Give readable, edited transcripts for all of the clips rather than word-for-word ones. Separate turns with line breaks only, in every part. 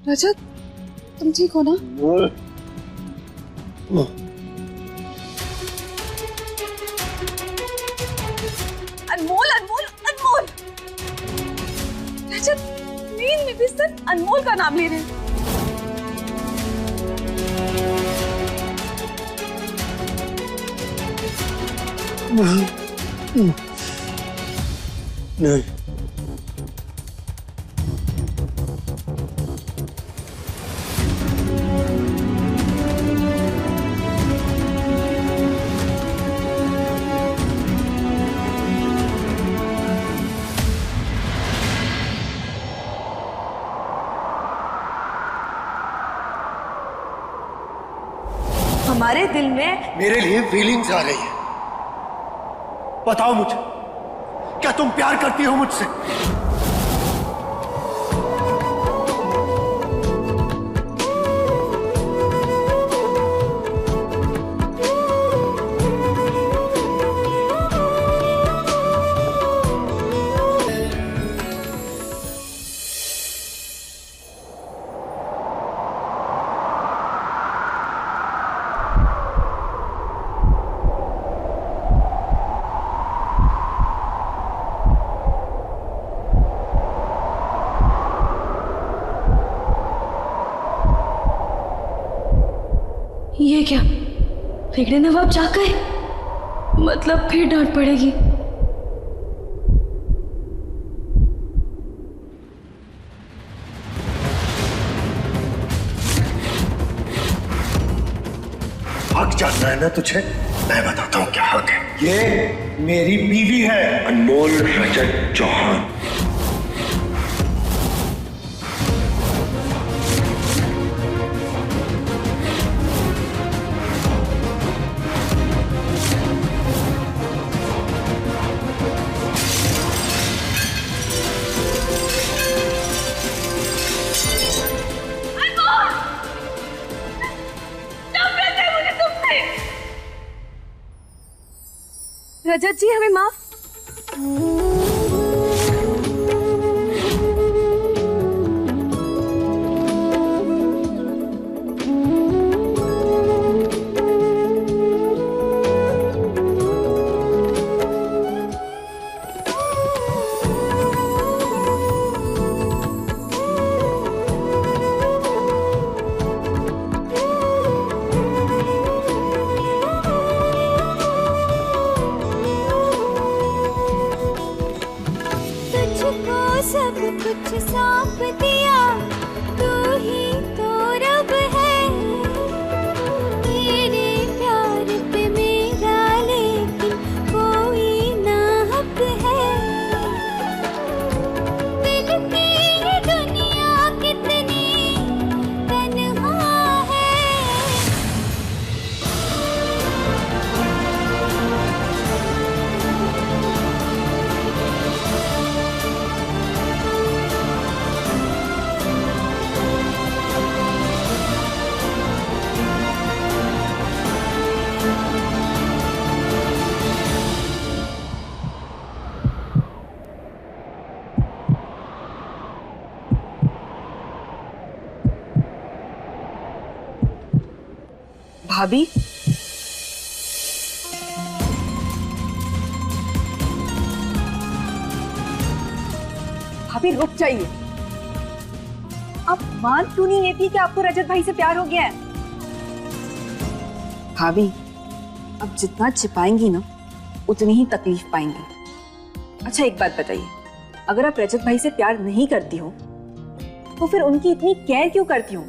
रजत, तुम ठीक हो ना? अनमोल, अनमोल, अनमोल। रजत, नींद में भी सिर्फ अनमोल का नाम ले रहे हैं।
नहीं,
हमारे दिल में
मेरे लिए फीलिंग्स आ रही है। बताओ मुझे, क्या तुम प्यार करती हो मुझसे?
ये क्या, फेंकने नवाब जाग गए? मतलब फिर डांट पड़ेगी।
हक जानना है ना तुझे? मैं बताता हूँ क्या हक है। ये मेरी बीवी है, अनमोल रजत चौहान।
रजत जी, हमें माफ।
सब कुछ सौंप दिया, तू ही तो रब है। तेरे प्यार पे मेरा लेकिन कोई ना हक है। दिल की ये दुनिया कितनी तन्हा है।
भाभी, भाभी रुक जाइए। आप मान क्यों नहीं लेती कि आपको रजत भाई से प्यार हो गया है? भाभी, अब जितना छिपाएंगी ना उतनी ही तकलीफ पाएंगी। अच्छा एक बात बताइए, अगर आप रजत भाई से प्यार नहीं करती हो तो फिर उनकी इतनी केयर क्यों करती हो?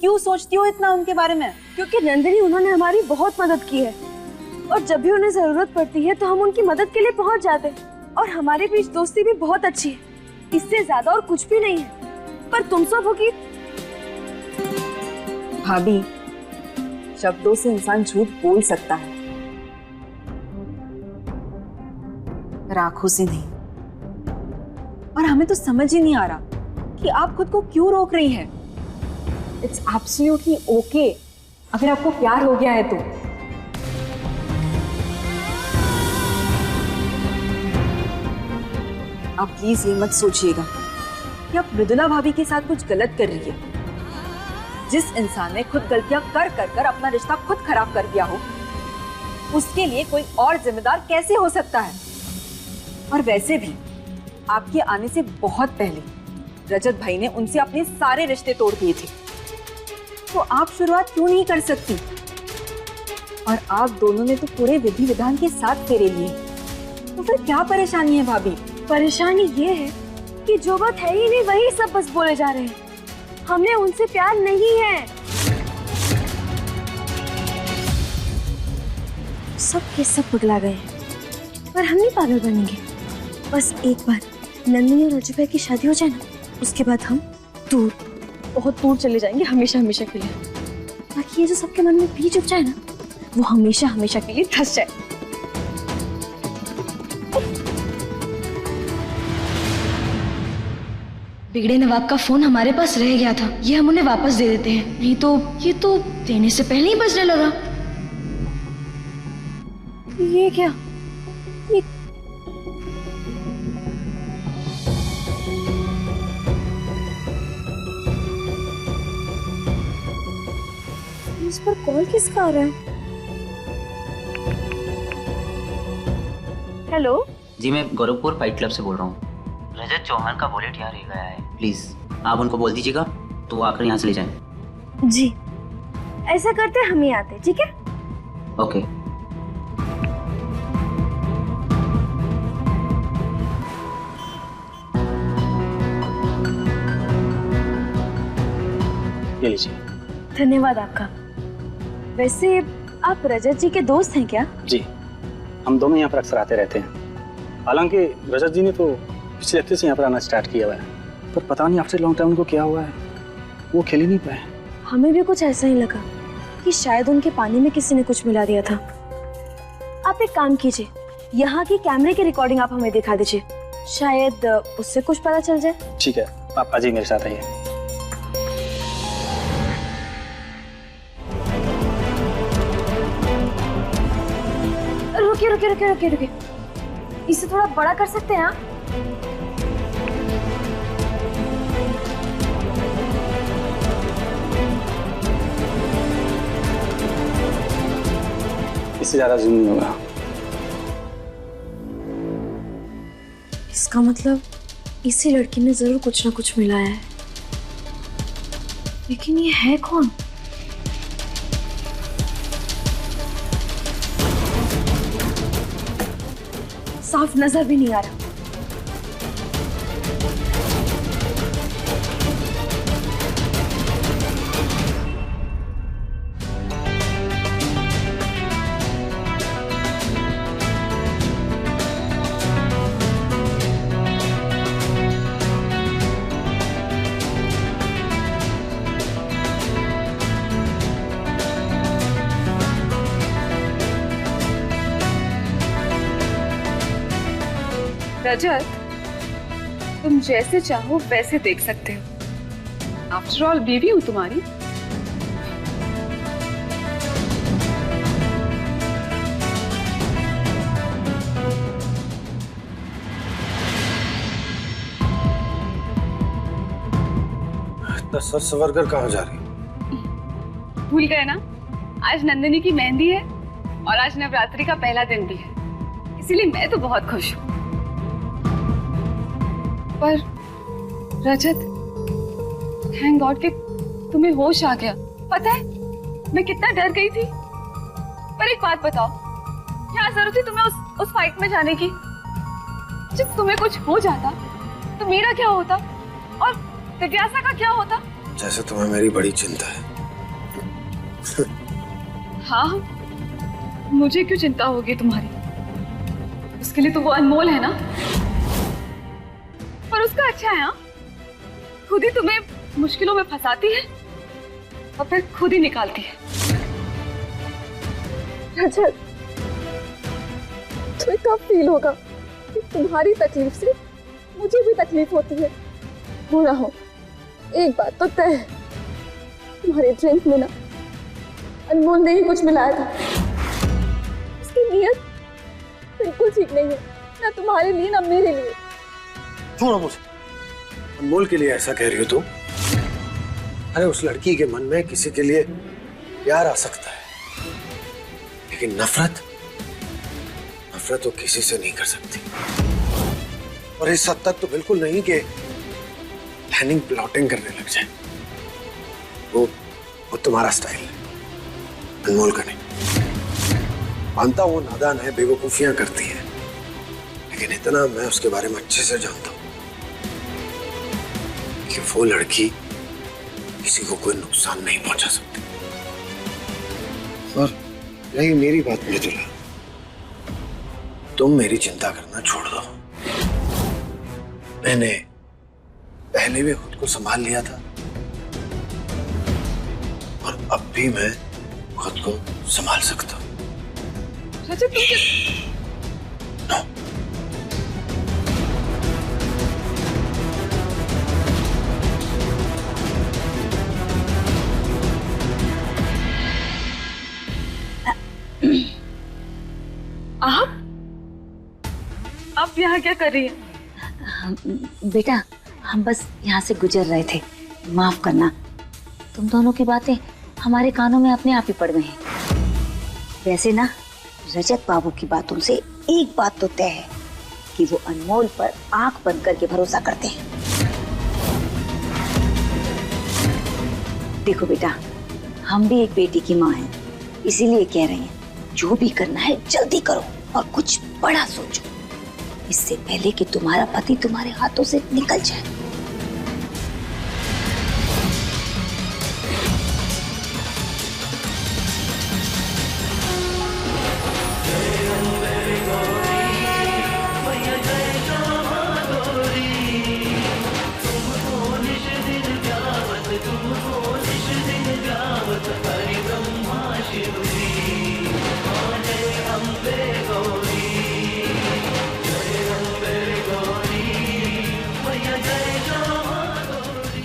क्यों सोचती हो इतना उनके बारे में?
क्योंकि नंदिनी, उन्होंने हमारी बहुत मदद की है और जब भी उन्हें जरूरत पड़ती है तो हम उनकी मदद के लिए पहुंच जाते हैं। और हमारे बीच दोस्ती भी बहुत अच्छी है, इससे ज्यादा और कुछ भी नहीं है। पर तुम सब हो कि
भाभी, शब्दों से इंसान झूठ बोल सकता है, पर आंखों से नहीं। और हमें तो समझ ही नहीं आ रहा कि आप खुद को क्यों रोक रही हैं। इट्स एब्सोल्युटली ओके अगर आपको प्यार हो गया है तो। आप प्लीज ये मत सोचिएगा कि आप मृदुला भाभी के साथ कुछ गलत कर रही है। जिस इंसान ने खुद गलतियां कर कर कर अपना रिश्ता खुद खराब कर दिया हो, उसके लिए कोई और जिम्मेदार कैसे हो सकता है? और वैसे भी आपके आने से बहुत पहले रजत भाई ने उनसे अपने सारे रिश्ते तोड़ दिए थे, तो आप शुरुआत क्यों नहीं कर सकती? और आप दोनों ने तो पूरे विधि विधान के साथ फेरे लिए, तो फिर क्या परेशानी है भाभी?
परेशानी ये है कि जो बात है ही नहीं वही सब बस बोले जा रहे हैं। हमें उनसे प्यार नहीं है। सब के सब पगला गए हैं, पर हम नहीं पागल बनेंगे। बस एक बार नंदिनी और अजय भाई की शादी हो जाए ना, उसके बाद हम दूर, बहुत दूर चले जाएंगे, हमेशा हमेशा के लिए। ताकि ये जो सबके मन में बीज उग जाए ना, वो हमेशा हमेशा के लिए धंस जाए।
बिगड़े नवाब का फोन हमारे पास रह गया था, ये हम उन्हें वापस दे देते हैं, नहीं तो ये तो देने से पहले ही बजने लगा।
ये क्या? ये इस पर कॉल किसका आ रहा है? हेलो
जी, मैं गोरखपुर फाइट क्लब से बोल रहा हूँ। रजत चौहान का वॉलेट यहाँ रह गया है, प्लीज आप उनको बोल दीजिएगा तो आकर यहाँ से ले जाएं।
जी, ऐसा करते हम ही आते, ठीक है?
ओके।
ये लीजिए।
धन्यवाद आपका। वैसे आप रजत जी के दोस्त हैं क्या?
जी, हम दोनों यहाँ पर अक्सर आते रहते हैं। हालांकि रजत जी ने तो पिछले हफ्ते से यहाँ पर आना स्टार्ट किया हुआ है, पर पता नहीं आफ्टर लॉन्ग टाइम उनको क्या हुआ है, वो खेल ही नहीं पाए।
हमें भी कुछ ऐसा ही लगा कि शायद उनके पानी में किसी ने कुछ मिला दिया था। आप एक काम कीजिए, यहाँ की कैमरे की रिकॉर्डिंग आप हमें दिखा दीजिए, शायद उससे कुछ पता चल जाए।
ठीक है, आप आज ही मेरे साथ आइए।
रुकिए रुकिए रुकिए रुकिए रुकिए, इसे थोड़ा बड़ा कर सकते हैं आप?
इससे ज्यादा जूम नहीं होगा।
इसका मतलब इसी लड़की ने जरूर कुछ ना कुछ मिलाया है, लेकिन ये है कौन? साफ नजर भी नहीं आ रहा।
रजत, तुम जैसे चाहो वैसे देख सकते हो। आफ्टर ऑल बीवी हूं तुम्हारी।
इतना सर सवर कर कहाँ जा रही?
भूल गए ना, आज नंदिनी की मेहंदी है और आज नवरात्रि का पहला दिन भी है, इसीलिए मैं तो बहुत खुश हूँ। पर रजत, थैंक गॉड कि तुम्हें होश आ गया। पता है मैं कितना डर गई थी। पर एक बात बताओ, क्या जरूरत थी तुम्हें उस फाइट में जाने की? जब तुम्हें कुछ हो जाता तो मेरा क्या होता और दिव्यासा का क्या होता?
जैसे तुम्हें मेरी बड़ी चिंता है।
हाँ, मुझे क्यों चिंता होगी तुम्हारी? उसके लिए तो वो अनमोल है ना। और उसका अच्छा है, हाँ, खुद ही तुम्हें मुश्किलों में फंसाती है और फिर खुद ही निकालती है।
रजत, तुम्हें कब फील होगा कि तुम्हारी तकलीफ से मुझे भी तकलीफ होती है? हो ना हो, एक बात तो तय है, तुम्हारे ड्रिंक में ना अनमोल ने ही कुछ मिलाया था। उसकी नीयत बिल्कुल ठीक नहीं है, ना तुम्हारे लिए ना मेरे लिए।
छोड़ो मुझे। अनमोल के लिए ऐसा कह रही हो तुम? अरे उस लड़की के मन में किसी के लिए प्यार आ सकता है, लेकिन नफरत तो किसी से नहीं कर सकती। और इस हद तक तो बिल्कुल नहीं कि प्लानिंग प्लॉटिंग करने लग जाए। वो तुम्हारा स्टाइल है, अनमोल का नहीं। मानता हूं वो नादान है, बेवकूफियां करती है, लेकिन इतना मैं उसके बारे में अच्छे से जानता हूं कि वो लड़की किसी को कोई नुकसान नहीं पहुंचा सकती। और यही मेरी बात मृदुला, तुम मेरी चिंता करना छोड़ दो। मैंने पहले भी खुद को संभाल लिया था और अब भी मैं खुद को संभाल सकता हूं।
रजत तुम क्या...
नो।
आप यहाँ क्या कर रही हैं?
बेटा हम बस यहाँ से गुजर रहे थे, माफ करना। तुम दोनों की बातें हमारे कानों में अपने आप ही पड़ गई हैं। वैसे ना रजत बाबू की बातों से एक बात तो तय है कि वो अनमोल पर आंख बंद करके भरोसा करते हैं। देखो बेटा, हम भी एक बेटी की माँ हैं, इसीलिए कह रहे हैं जो भी करना है जल्दी करो और कुछ बड़ा सोचो, इससे पहले कि तुम्हारा पति तुम्हारे हाथों से निकल जाए।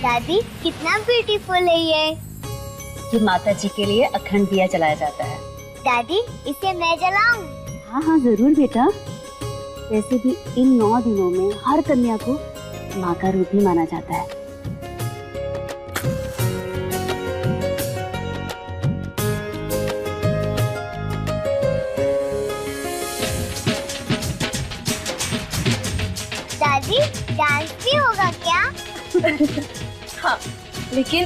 दादी कितना ब्यूटीफुल है
ये माता जी के लिए अखंड दिया जलाया जाता है।
दादी इसे मैं जलाऊं?
हाँ हाँ जरूर बेटा। वैसे भी इन 9 दिनों में हर कन्या को माँ का रूप ही माना जाता है।
दादी डांस भी होगा क्या?
हाँ, लेकिन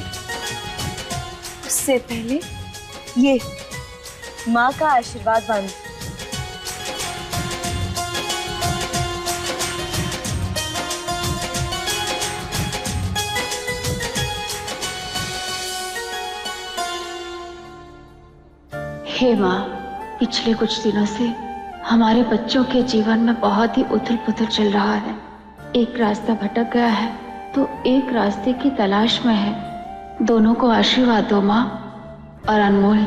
उससे पहले ये माँ का आशीर्वाद बांधो।
हे माँ, पिछले कुछ दिनों से हमारे बच्चों के जीवन में बहुत ही उथल पुथल चल रहा है। एक रास्ता भटक गया है तो एक रास्ते की तलाश में है। दोनों को आशीर्वाद दो माँ। और अनमोल,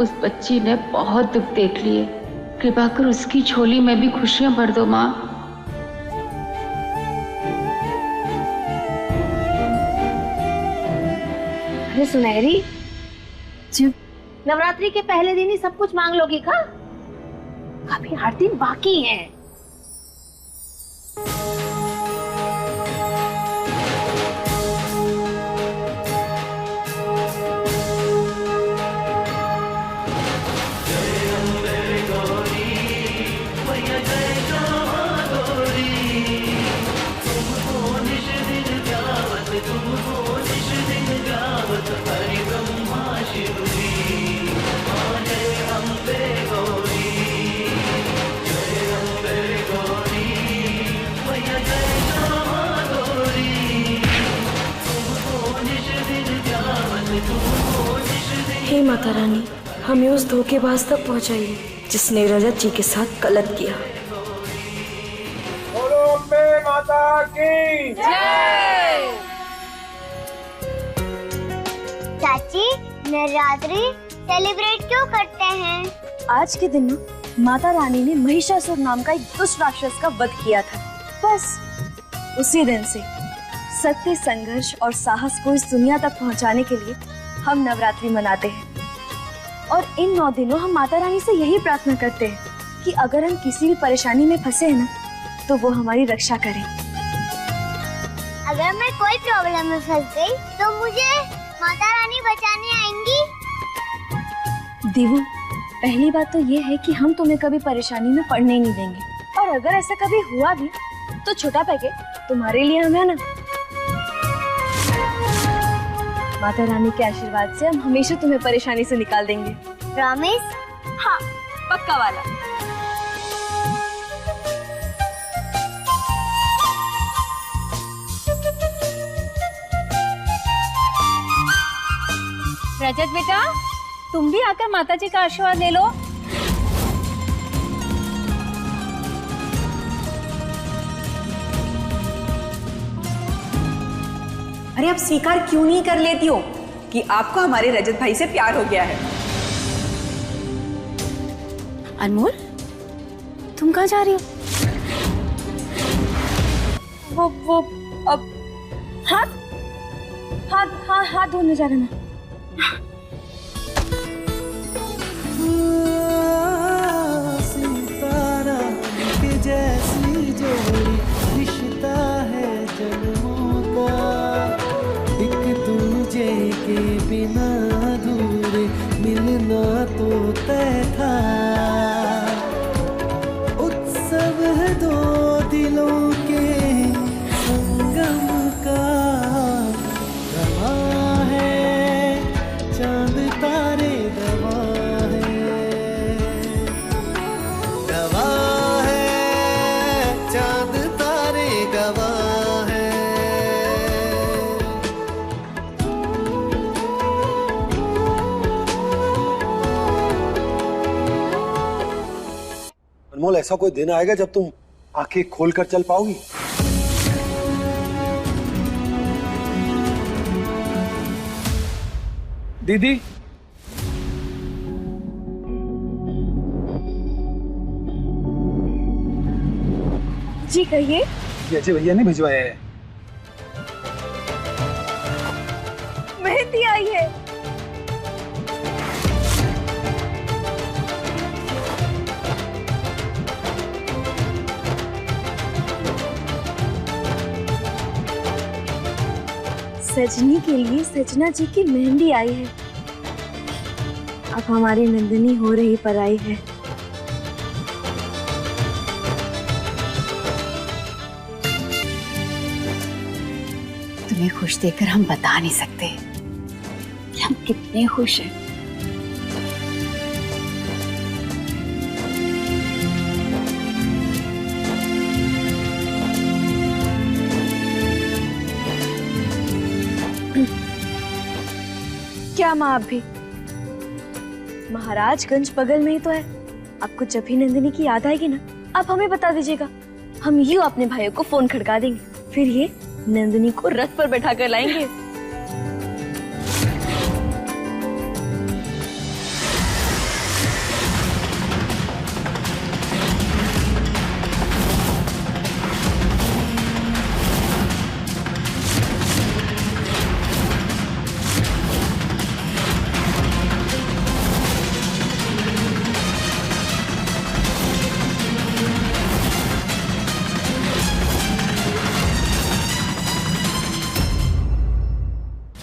उस बच्ची ने बहुत दुख देख लिए, कृपा कर उसकी झोली में भी खुशियां भर दो माँ।
अरे सुनहरी, नवरात्रि के पहले दिन ही सब कुछ मांग लोगी का? अभी 8 दिन बाकी हैं।
हे माता रानी, हमें उस धोखेबाज तक पहुंचाइए जिसने रजत जी के साथ गलत किया।
बोलो अम्बे माता की जय।
चाची, नवरात्रि सेलिब्रेट क्यों करते हैं?
आज के दिन माता रानी ने महिषासुर नाम का एक दुष्ट राक्षस का वध किया था। बस उसी दिन से सत्य, संघर्ष और साहस को इस दुनिया तक पहुंचाने के लिए हम नवरात्रि मनाते हैं। और इन 9 दिनों हम माता रानी से यही प्रार्थना करते हैं कि अगर हम किसी भी परेशानी में फंसे हैं ना, तो वो हमारी रक्षा करें।
अगर मैं कोई प्रॉब्लम में फंस गई तो मुझे माता रानी बचाने आएंगी।
देवू, पहली बात तो ये है कि हम तुम्हें कभी परेशानी में पड़ने ही नहीं देंगे, और अगर ऐसा कभी हुआ भी तो छोटा पैकेट तुम्हारे लिए हम है ना। माता रानी के आशीर्वाद से हम हमेशा तुम्हें परेशानी से निकाल देंगे।
प्रॉमिस?
हाँ, पक्का वाला।
रजत बेटा, तुम भी आकर माता जी का आशीर्वाद ले लो।
अरे आप स्वीकार क्यों नहीं कर लेती हो कि आपको हमारे रजत भाई से प्यार हो गया है?
अनमोल, तुम कहाँ जा रही हो? वो अब हाथ धोने जा रहे हैं।
सितारा के जैसी जोड़ी रिश्ता है जन्मों का, एक दूजे के बिना अधूरे मिलना तो तय था। उत्सव है दो दिलों के संगम का, गवाह है चांद तारे, गवाह है चांद तारे, गवाह है।
अनमोल, ऐसा कोई दिन आएगा जब तुम आंखें खोलकर चल पाओगी?
दीदी,
जी कहिए।
अजय भैया ने भिजवाया है।
मेहंदी आई है। सजनी के लिए सजना जी की मेहंदी आई है। अब हमारी नंदिनी हो रही पराई है।
तुम्हें खुश देखकर हम बता नहीं सकते कि हम कितने खुश हैं।
क्या माँ, आप भी? महाराजगंज बगल में ही तो है। आपको जब भी नंदिनी की याद आएगी ना, आप हमें बता दीजिएगा। हम यूं अपने भाइयों को फोन खड़का देंगे, फिर ये नंदिनी को रथ पर बैठा कर लाएंगे।